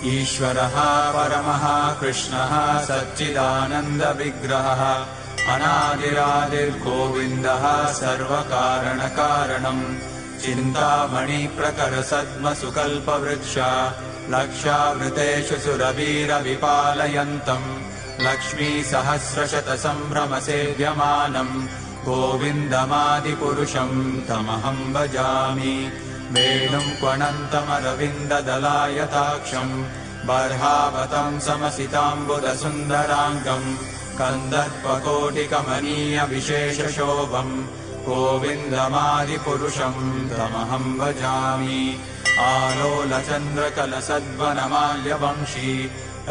ईश्वरः परमः कृष्णः सच्चिदानन्दविग्रहः अनादिरादिर्गोविन्दः सर्वकारणकारणम् चिन्तामणिप्रकरसद्मसुकल्पवृक्ष लक्षावृतेषु सुरवीरविपालयन्तम् लक्ष्मीसहस्रशतसम्भ्रमसेव्यमानम् गोविन्दमादिपुरुषम् तमहम् भजामि वेणुम् क्वणन्तमरविन्ददलायताक्षम् बर्हावतम् समसिताम्बुदसुन्दराङ्गम् कन्दर्पकोटिकमनीयविशेषशोभम् गोविन्दमादिपुरुषम् तमहम् भजामि आलोलचन्द्रकलसद्वनमाल्यवंशी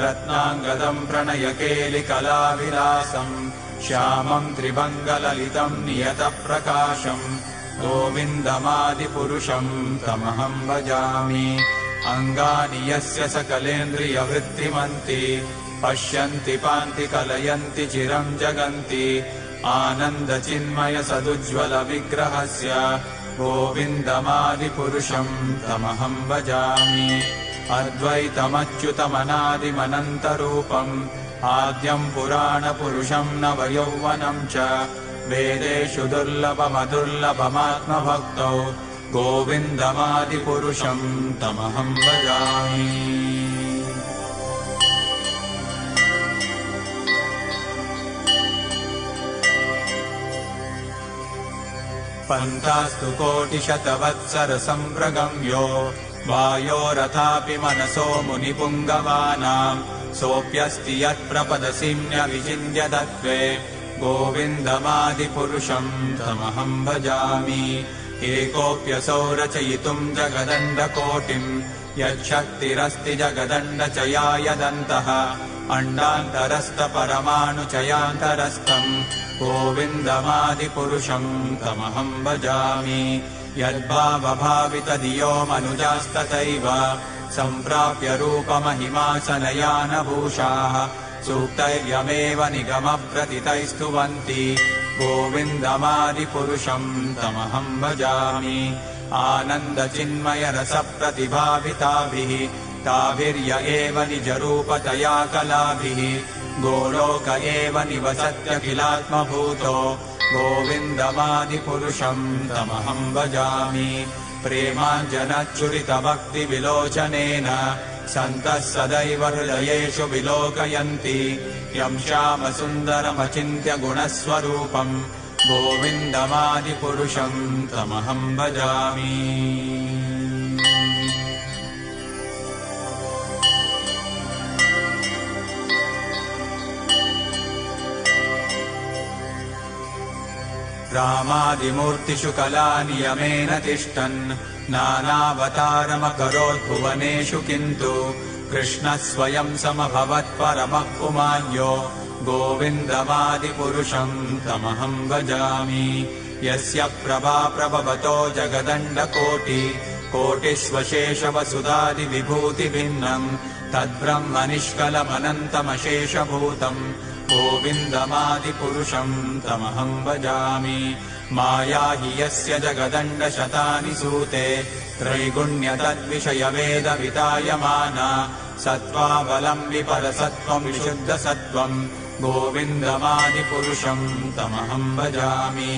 रत्नाङ्गदम् प्रणयकेलिकलाविलासम् श्यामम् त्रिभङ्गललितम् नियतप्रकाशम् गोविन्दमादिपुरुषम् तमहम् भजामि अङ्गानि यस्य सकलेन्द्रियवृत्तिमन्ति पश्यन्ति पान्ति कलयन्ति चिरम् जगन्ति आनन्दचिन्मयसदुज्ज्वलविग्रहस्य गोविन्दमादिपुरुषम् तमहम् भजामि अद्वैतमच्युतमनादिमनन्तरूपम् आद्यम् पुराणपुरुषम् नवयौवनम् च वेदेषु दुर्लभमदुर्लभमात्मभक्तौ गोविन्दमादिपुरुषम् तमहम् भजामि पन्तास्तु कोटिशतवत्सरसम्प्रगम्यो वायोरथापि मनसो मुनिपुङ्गवानाम् सोऽप्यस्ति यत्प्रपदसिम्न्यविचिन्त्य तत्त्वे गोविन्दमादिपुरुषम् तमहम् भजामि एकोऽप्यसौ रचयितुम् जगदण्डकोटिम् यच्छक्तिरस्ति जगदण्डचयायदन्तः अण्डान्तरस्थपरमाणुचयान्तरस्थम् गोविन्दमादिपुरुषम् तमहम् भजामि यद्भावभावितधियो मनुजास्तथैव सम्प्राप्य रूपमहिमासनयानभूषाः सूक्तैर्यमेव निगमप्रतितैस्तुवन्ति गोविन्दमादिपुरुषम् तमहम् भजामि आनन्दचिन्मयरसप्रतिभाविताभिः ताभिर्य एव निजरूपतया कलाभिः गोलोक एव निवसत्यखिलात्मभूतो गोविन्दमादिपुरुषम् तमहम् भजामि प्रेमाञ्जनच्चुरितभक्तिविलोचनेन सन्तः सदैव हृदयेषु विलोकयन्ति यम् श्यामसुन्दरमचिन्त्य गुणस्वरूपम् गोविन्दमादिपुरुषम् तमहम् भजामि रामादिमूर्तिषु कलानियमेन तिष्ठन् नानावतारमकरोद्भुवनेषु किन्तु कृष्णः स्वयं समभवत् परमः पुमान्यो गोविन्दमादिपुरुषम् तमहम् भजामि यस्य प्रभा प्रभवतो जगदण्डकोटिकोटिष्वशेषवसुधादिविभूतिभिन्नम् तद्ब्रह्म निष्कलमनन्तमशेषभूतम् गोविन्दमादिपुरुषम् तमहम् भजामि माया हि यस्य जगदण्डशतानि सूते त्रैगुण्यतद्विषयवेदवितायमाना सत्त्वावलम्बि परसत्त्वम् विशुद्धसत्त्वम् गोविन्दमादिपुरुषम् तमहम् भजामि।